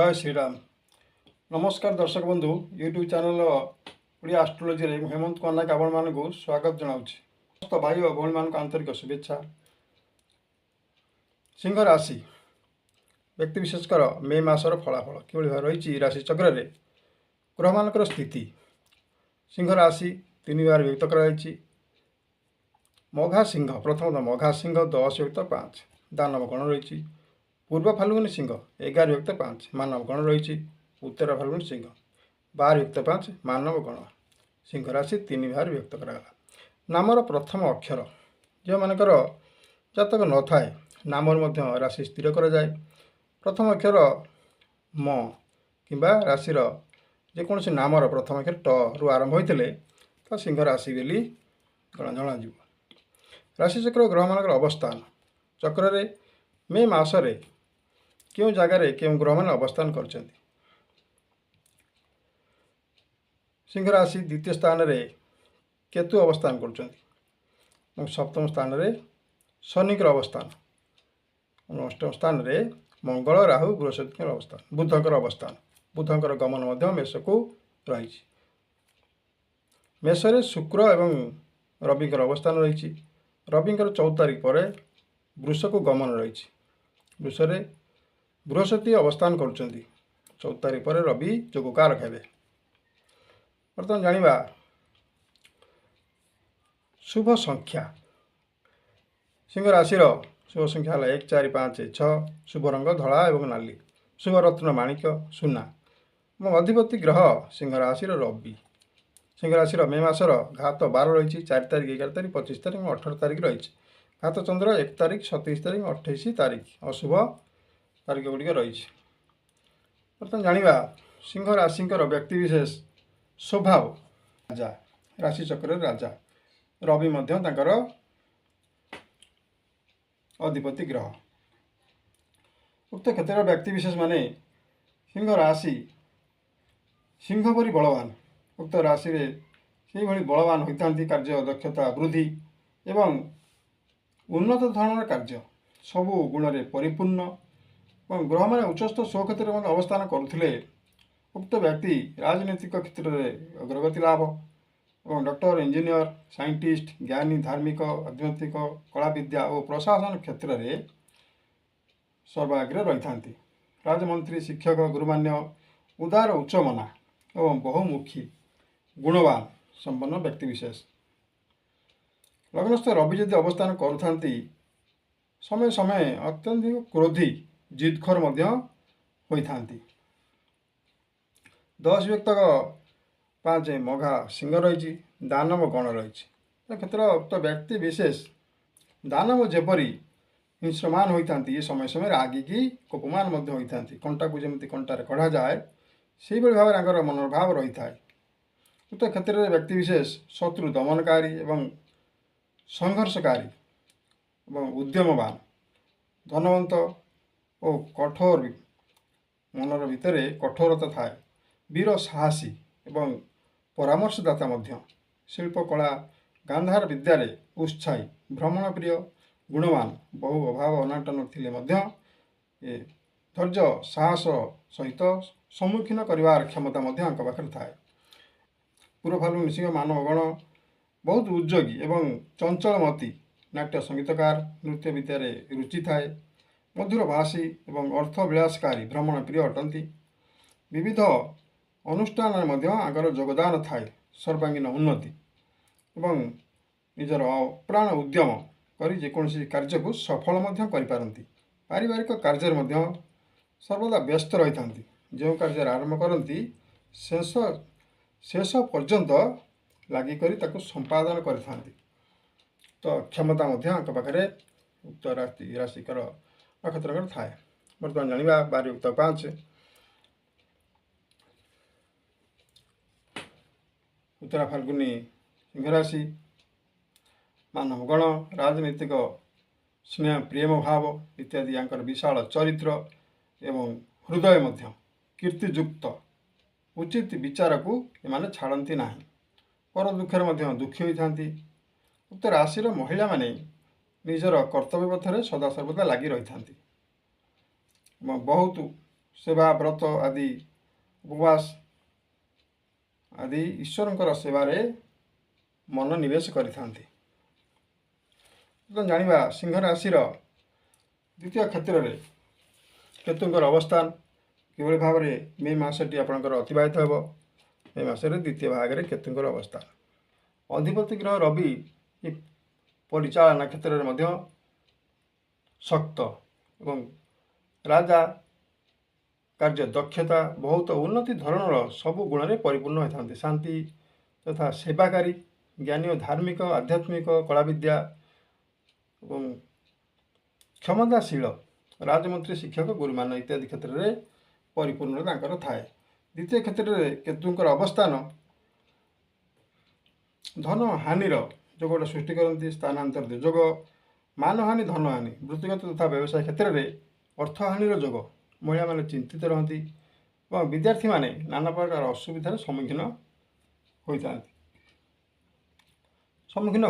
जय श्रीराम। नमस्कार दर्शक बंधु, यूट्यूब चैनल ओडिया एस्ट्रोलोजी रे हेमंत कुमार नायक आपण मानक स्वागत जनाऊँगी। समस्त भाई और भौणी मान आंतरिक शुभेच्छा। सिंह राशि व्यक्ति विशेषकर मे मासर फलाफल किभଳି भाव रही राशि चक्र रे ग्रह मानकर स्थिति। सिंह राशि तीन बार विभक्त कर मघा सिंह प्रथम मघा सिंह 10 युक्त 5 दानव गण रही। पूर्व फाल्गुनी सिंह 11 युक्त 5 मानव गण रही। उत्तर फाल्गुनी सिंह 12 युक्त 5 मानव गण। सिंह राशि तीन भाग विभक्त करागला। नामर प्रथम अक्षर जो मानकर जातक न थाए नामर मध्य राशि स्थिर करा जाए। प्रथम अक्षर म किंबा राशिर जेकोसी नामर प्रथम अक्षर ट रु आरंभ होते तो सिंह राशि बोली जन। राशि चक्र ग्रह मानकर अवस्थान चक्र रे मे मासरे क्यों जगार क्यों ग्रह मान अवस्थान कर। सिंह राशि द्वितीय स्थान रे केतु अवस्थान कर। सप्तम स्थान रे शनिकर अवस्थान। अष्टम स्थान रे मंगल राहु बृहस्पति अवस्थान। बुधकर अवस्थान बुधकर गमन मध्य मेष को रही। मेषरे शुक्र एवं रविकर अवस्थान रही। रविकर 14 तारिख पर वृष को गमन रही। वृषरे बृहस्पति अवस्थान कर 14 तारिख पर रवि जोगकार खेबे। बर्तमान जानिबा शुभ संख्या। सिंह राशि शुभ संख्या है 1 4 5 6। शुभ रंग धला एवं नाली। शुभ रत्न माणिक सुना। अधिपति ग्रह सिंह राशि रवि। सिंह राशि मे मासर घात 12 रही। 4 तारिख 11 तारिख 25 तारिख 18 तारिख रही। घात चंद्र 1 तारिख 27 तारिख 28 तारिख अशुभ तारिख गुड़िक रही। बर्तमान जानिबा सिंह राशि व्यक्ति विशेष स्वभाव राजा। राशि चक्र राजा रवि मध्य तांकर अधिपति ग्रह। उक्त क्षेत्र व्यक्ति विशेष माने सिंह राशि सिंह परी बलवान। उक्त राशि रे से भली बलवान होता कार्य दक्षता वृद्धि एवं उन्नत धৰণৰ कार्य सबु गुण रे परिपूर्ण। ग्रह माने उच्चस्थ स्वक्षेत्र में अवस्थान करुले उक्त व्यक्ति राजनीतिक क्षेत्र में अग्रगति लाभ और डॉक्टर इंजीनियर साइंटिस्ट ज्ञानी धार्मिक आध्यात्मिक कला विद्या और प्रशासन क्षेत्र में सर्वाग्रे रही था। राजमंत्री शिक्षक गुरुमान्य उदार उच्चमना एवं बहुमुखी गुणवान संपन्न व्यक्ति विशेष। लग्नस्थ रवि यदि अवस्थान करुथांती समय समय अत्यधिक क्रोधी जिदखोर मध्य होइथांती। 10 व्यक्त 5 मघा सिंह रही। दानव गण रही। क्षेत्र उक्त व्यक्ति विशेष दानव जेपरी हिंस्रमान होता समय समय रागिकी कोपमान होता। कंटा को जमी कंटार कढ़ा जाए से भाव में मनोभाव रही था। उक्त क्षेत्र में व्यक्ति विशेष शत्रु दमनकारी एवं संघर्षकारी एवं उद्यमवान धनवंत और कठोर मनर भितर कठोरता थाए। वीर साहसी एवं परामर्शदाता मध्य शिल्पकला गांधार विद्यारे उत्साही भ्रमण प्रिय गुणवान बहु अभाव अनाटन थिले मध्य धैर्य साहस सहित सम्मुखीन करिवार क्षमता मध्य आंक पाखरे थाए। पूर्व फाल्गुनी सिंह मानव गण बहुत उद्योगी एवं चंचलमती नाट्य संगीतकार नृत्य विद्यारे रुचि थाए। मधुर भाषी एवं अर्थविलासकारी भ्रमण प्रिय अटंती। विविध अनुष्ठान मध्य आगर योगदान थाए। सर्वांगीन उन्नति एवं निजर अप्राण उद्यम करी जेकोसी कार्य को सफल मध्य करि पारंती। पारिवारिक कार्य मध्य सर्वदा व्यस्त रही था। जो कार्य आरंभ करती शेष पर्यंत लगी करी ताको संपादन करता। तो क्षमता मध्य आंक पाखरे उक्त राशिकर नक्षत्र थाए। बर्तमान जानिबा 12 युक्त 5 उत्तरा फाल्गुनी सिंह राशि मानव गण राजनीतिक स्नेह प्रेम भाव इत्यादि आंकर विशाल चरित्र एवं हृदय मध्य कीर्तियुक्त उचित विचार को एमाने छाड़ती ना। पर दुखे मध्य दुखी होता। उक्त राशि महिला माने निजर कर्तव्य पथरे सदा सर्वदा लगी रही था। बहुत ସେବା ବ୍ରତ ଆଦି ଉପବାସ ଆଦି ଈଶ୍ୱରଙ୍କର ସେବାରେ ମନୋନିବେଶ କରିଥାନ୍ତି। ଜାଣିବା ସିଂହ ରାଶିର ଦ୍ୱିତୀୟ କ୍ଷେତ୍ରରେ କେତୁଙ୍କର ଅବସ୍ଥାନ କିଭଳି ଭାବରେ ମେ ମାସଟି ଆପଣଙ୍କର ଅତିବାହିତ ହେବ। ମେ ମାସରେ ଦ୍ୱିତୀୟ ଭାଗରେ କେତୁଙ୍କର ଅବସ୍ଥାନ। ଅଧିପତି ଗ୍ରହ ରବି ପରିଚାଳନା କ୍ଷେତ୍ରରେ ମଧ୍ୟ ଶକ୍ତ ଏବଂ ରାଜା କାର୍ଯ୍ୟ ଦକ୍ଷତା ବହୁତ ଉନ୍ନତି ଧରଣର ସବୁ ଗୁଣରେ ପରିପୂର୍ଣ୍ଣ ହୋଇଥାନ୍ତି। ଶାନ୍ତି ତଥା ସେବାକାରୀ, ଜ୍ଞାନୀ ଓ ଧାର୍ମିକ, ଆଧ୍ୟାତ୍ମିକ, କଳାବିଦ୍ୟା ଏବଂ କ୍ଷମତାଶୀଳ, ରାଜମନ୍ତ୍ରୀ, ଶିକ୍ଷକ, ଗୁରୁମାନ ଇତ୍ୟାଦି କ୍ଷେତ୍ରରେ ପରିପୂର୍ଣ୍ଣ ତାଙ୍କର ଥାଏ। ଦ୍ୱିତୀୟ କ୍ଷେତ୍ରରେ କେତୁଙ୍କର ଅବସ୍ଥାନ ଧନ ହାନିର ଯୋଗଟା ସୃଷ୍ଟି କରନ୍ତି। ସ୍ଥାନାନ୍ତରିତ ଯୋଗ, ମାନହାନି, ଧନହାନି, ବୃତ୍ତିଗତ ତଥା ବ୍ୟବସାୟ କ୍ଷେତ୍ରରେ ଅର୍ଥହାନିର ଯୋଗ। ମହିଳାମାନେ ଚିନ୍ତିତ ରହନ୍ତି ଏବଂ ବିଦ୍ୟାର୍ଥୀମାନେ ନାନା ପ୍ରକାର ଅସୁବିଧାର ସମ୍ମୁଖୀନ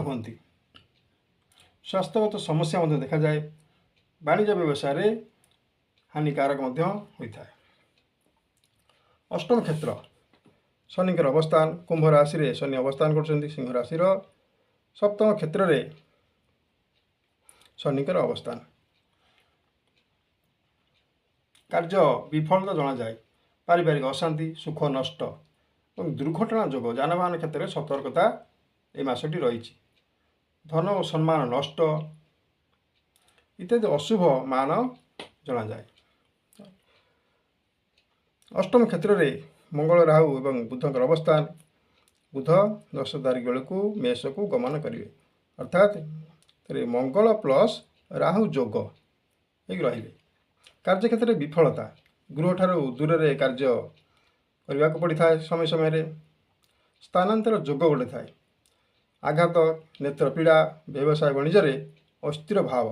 ହୁଅନ୍ତି। ସ୍ୱାସ୍ଥ୍ୟଗତ ସମସ୍ୟା ମଧ୍ୟ ଦେଖାଯାଏ। ବାଣିଜ୍ୟ ବ୍ୟବସାୟରେ ହାନିକାରକ ମଧ୍ୟ ହୋଇଥାଏ। ଅଷ୍ଟମ କ୍ଷେତ୍ର ଶନିଙ୍କର ଅବସ୍ଥାନ। କୁମ୍ଭ ରାଶିରେ ଶନି ଅବସ୍ଥାନ କରୁଛନ୍ତି। ସିଂହ ରାଶିର ସପ୍ତମ କ୍ଷେତ୍ରରେ ଶନିଙ୍କର ଅବସ୍ଥାନ। କାର୍ଯ୍ୟ ବିଫଳତା ଜଣାଯାଏ। ପାରିବାରିକ ଅଶାନ୍ତି, ସୁଖ ନଷ୍ଟ ଏବଂ ଦୁର୍ଘଟଣା ଯୋଗ ଯାନବାହନ କ୍ଷେତ୍ରରେ ସତର୍କତା ଏ ମାସଟି ରହିଛି। ଧନ ଓ ସମ୍ମାନ ନଷ୍ଟ ଇତ୍ୟାଦି ଅଶୁଭ ମାନ ଜଣାଯାଏ। ଅଷ୍ଟମ କ୍ଷେତ୍ରରେ ମଙ୍ଗଳ, ରାହୁ ଏବଂ ବୁଧଙ୍କର ଅବସ୍ଥାନ। ବୁଧ 10 ତାରିଖ ବେଳକୁ ମେଷକୁ ଗମନ କରିବେ, ଅର୍ଥାତ୍ ମଙ୍ଗଳ ପ୍ଲସ୍ ରାହୁ ଯୋଗ ହେଇକି ରହିବେ। କାର୍ଯ୍ୟକ୍ଷେତ୍ରରେ ବିଫଳତା, ଗୃହଠାରୁ ଦୂରରେ କାର୍ଯ୍ୟ କରିବାକୁ ପଡ଼ିଥାଏ। ସମୟ ସମୟରେ ସ୍ଥାନାନ୍ତର ଯୋଗ ଗୋଟେ ଥାଏ। ଆଘାତ, ନେତ୍ରପୀଡ଼ା, ବ୍ୟବସାୟ ବାଣିଜ୍ୟରେ ଅସ୍ଥିର ଭାବ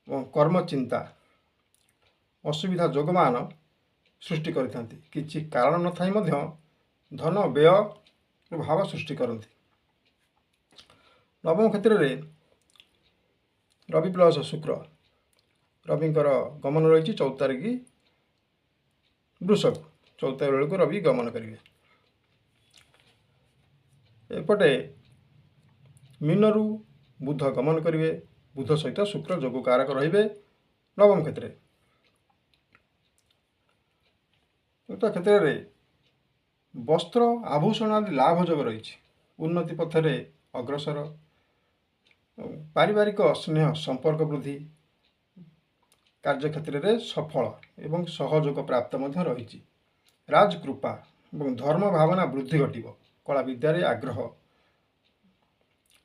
ଏବଂ କର୍ମଚିନ୍ତା ଅସୁବିଧା ଯୋଗମାନ ସୃଷ୍ଟି କରିଥାନ୍ତି। କିଛି କାରଣ ନଥାଇ ମଧ୍ୟ ଧନ ବ୍ୟୟ ଭାବ ସୃଷ୍ଟି କରନ୍ତି। ନବମ କ୍ଷେତ୍ରରେ ରବି ପ୍ଲସ୍ ଶୁକ୍ର, ରବିଙ୍କର ଗମନ ରହିଛି 14 ତାରିଖ ବୃଷକୁ, 14 ତାରିଖ ବେଳକୁ ରବି ଗମନ କରିବେ। ଏପଟେ ମୀନରୁ ବୁଧ ଗମନ କରିବେ। ବୁଧ ସହିତ ଶୁକ୍ର ଯୋଗ କାରକ ରହିବେ ନବମ କ୍ଷେତ୍ରରେ। ଉକ୍ତ କ୍ଷେତ୍ରରେ ବସ୍ତ୍ର ଆଭୂଷଣ ଆଦି ଲାଭ ଯୋଗ ରହିଛି। ଉନ୍ନତି ପଥରେ ଅଗ୍ରସର, ପାରିବାରିକ ସ୍ନେହ ସମ୍ପର୍କ ବୃଦ୍ଧି, କାର୍ଯ୍ୟକ୍ଷେତ୍ରରେ ସଫଳ ଏବଂ ସହଯୋଗ ପ୍ରାପ୍ତ ମଧ୍ୟ ରହିଛି। ରାଜକୃପା ଏବଂ ଧର୍ମ ଭାବନା ବୃଦ୍ଧି ଘଟିବ। କଳା ବିଦ୍ୟାରେ ଆଗ୍ରହ,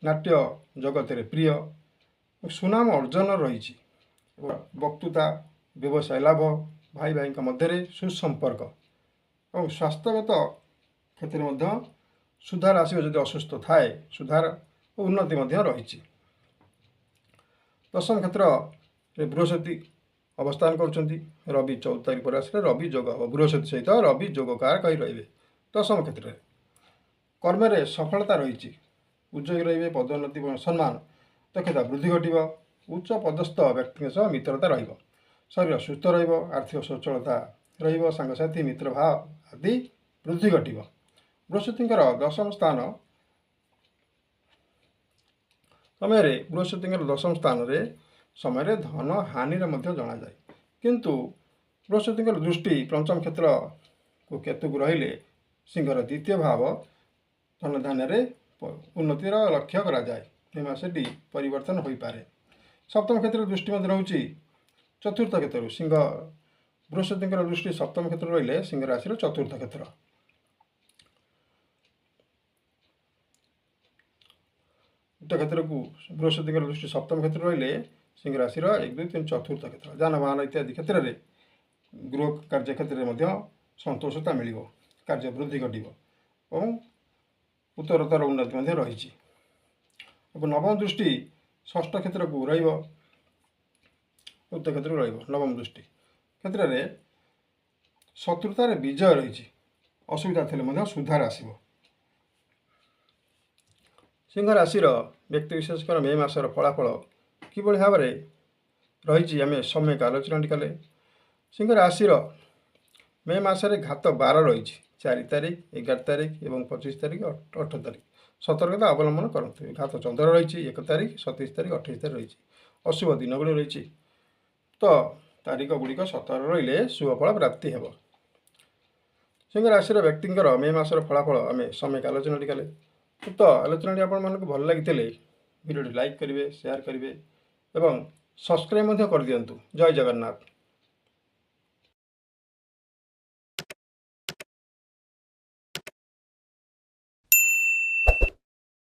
ନାଟ୍ୟ ଜଗତରେ ପ୍ରିୟ, ସୁନାମ ଅର୍ଜନ ରହିଛି। ବକ୍ତୃତା, ବ୍ୟବସାୟ ଲାଭ, ଭାଇ ଭାଇଙ୍କ ମଧ୍ୟରେ ସୁସମ୍ପର୍କ ଏବଂ ସ୍ୱାସ୍ଥ୍ୟଗତ କ୍ଷେତ୍ରରେ ମଧ୍ୟ ସୁଧାର ଆସିବ। ଯଦି ଅସୁସ୍ଥ ଥାଏ ସୁଧାର ଓ ଉନ୍ନତି ମଧ୍ୟ ରହିଛି। ଦଶମ କ୍ଷେତ୍ରରେ ବୃହସ୍ପତି ଅବସ୍ଥାନ କରୁଛନ୍ତି। ରବି 14 ତାରିଖ ପରେ ଆସିଲେ ରବି ଯୋଗ ହେବ। ବୃହସ୍ପତି ସହିତ ରବି ଯୋଗ କାରକ ହୋଇ ରହିବେ ଦଶମ କ୍ଷେତ୍ରରେ। କର୍ମରେ ସଫଳତା ରହିଛି। ଉଦ୍యోଗୀ ରହିବେ। ପଦୋନ୍ନତି ଏବଂ ସମ୍ମାନ ଦକ୍ଷତା ବୃଦ୍ଧି ଘଟିବ। ଉଚ୍ଚ ପଦସ୍ଥ ବ୍ୟକ୍ତିଙ୍କ ସହ ମିତ୍ରତା ରହିବ। ଶରୀର ସୁସ୍ଥ ରହିବ। ଆର୍ଥିକ ସ୍ୱଚ୍ଛଳତା ରହିବ। ସାଙ୍ଗସାଥି ମିତ୍ରଭାବ ଆଦି ବୃଦ୍ଧି ଘଟିବ। ବୃହସ୍ପତିଙ୍କର ଦଶମ ସମୟରେ ଧନ ହାନିର ମଧ୍ୟ ଜଣାଯାଏ। କିନ୍ତୁ ବୃହସ୍ପତିଙ୍କର ଦୃଷ୍ଟି ପଞ୍ଚମ କ୍ଷେତ୍ରକୁ କେତୁକୁ ରହିଲେ ସିଂହର ଦ୍ୱିତୀୟ ଭାବ ଧନଧାନ୍ୟରେ ଉନ୍ନତିର ଲକ୍ଷ୍ୟ କରାଯାଏ। ଏ ମାସଟି ପରିବର୍ତ୍ତନ ହୋଇପାରେ। ସପ୍ତମ କ୍ଷେତ୍ରରେ ଦୃଷ୍ଟି ମଧ୍ୟ ରହୁଛି ଚତୁର୍ଥ କ୍ଷେତ୍ରରୁ। ବୃହସ୍ପତିଙ୍କର ଦୃଷ୍ଟି ସପ୍ତମ କ୍ଷେତ୍ର ରହିଲେ ସିଂହ ରାଶିର ଚତୁର୍ଥ କ୍ଷେତ୍ର। ଉକ୍ତ କ୍ଷେତ୍ରକୁ ବୃହସ୍ପତିଙ୍କର ଦୃଷ୍ଟି ସପ୍ତମ କ୍ଷେତ୍ର ରହିଲେ ସିଂହ ରାଶିର 1, 2, 3 ଚତୁର୍ଥ କ୍ଷେତ୍ର। ଯାନବାହନ ଇତ୍ୟାଦି କ୍ଷେତ୍ରରେ ଗୃହ କାର୍ଯ୍ୟ କ୍ଷେତ୍ରରେ ମଧ୍ୟ ସନ୍ତୋଷତା ମିଳିବ। କାର୍ଯ୍ୟ ବୃଦ୍ଧି ଘଟିବ ଏବଂ ଉତ୍ତରୋତ୍ତର ଉନ୍ନତି ମଧ୍ୟ ରହିଛି। ଏବଂ ନବମ ଦୃଷ୍ଟି ଷଷ୍ଠ କ୍ଷେତ୍ରକୁ ରହିବ। ଉକ୍ତ କ୍ଷେତ୍ରକୁ ରହିବ ନବମ ଦୃଷ୍ଟି କ୍ଷେତ୍ରରେ ଶତ୍ରୁତାରେ ବିଜୟ ରହିଛି। ଅସୁବିଧା ଥିଲେ ମଧ୍ୟ ସୁଧାର ଆସିବ। ସିଂହ ରାଶିର ବ୍ୟକ୍ତିବିଶେଷଙ୍କର ମେ ମାସର ଫଳାଫଳ କିଭଳି ଭାବରେ ରହିଛି ଆମେ ସମ୍ୟକ ଆଲୋଚନାଟି କଲେ। ସିଂହ ରାଶିର ମେ ମାସରେ ଘାତ 12 ରହିଛି। 4 ତାରିଖ, 11 ତାରିଖ ଏବଂ 25 ତାରିଖ, 18 ତାରିଖ। ସତର୍କତା ଅବଲମ୍ବନ କରନ୍ତୁ। ଘାତ ଚନ୍ଦ୍ର ରହିଛି 1 ତାରିଖ, 27 ତାରିଖ, 28 ତାରିଖ ରହିଛି। ଅଶୁଭ ଦିନଗୁଳି ରହିଛି। ତ ତାରିଖ ଗୁଡ଼ିକ ସତର୍କ ରହିଲେ ଶୁଭଫଳ ପ୍ରାପ୍ତି ହେବ। ସିଂହ ରାଶିର ବ୍ୟକ୍ତିଙ୍କର ମେ ମାସର ଫଳାଫଳ ଆମେ ସମୟକ ଆଲୋଚନାଟି କଲେ। ଉକ୍ତ ଆଲୋଚନାଟି ଆପଣମାନଙ୍କୁ ଭଲ ଲାଗିଥିଲେ ଭିଡ଼ିଓଟି ଲାଇକ୍ କରିବେ, ସେୟାର କରିବେ ଏବଂ ସବସ୍କ୍ରାଇବ୍ ମଧ୍ୟ କରିଦିଅନ୍ତୁ। ଜୟ ଜଗନ୍ନାଥ।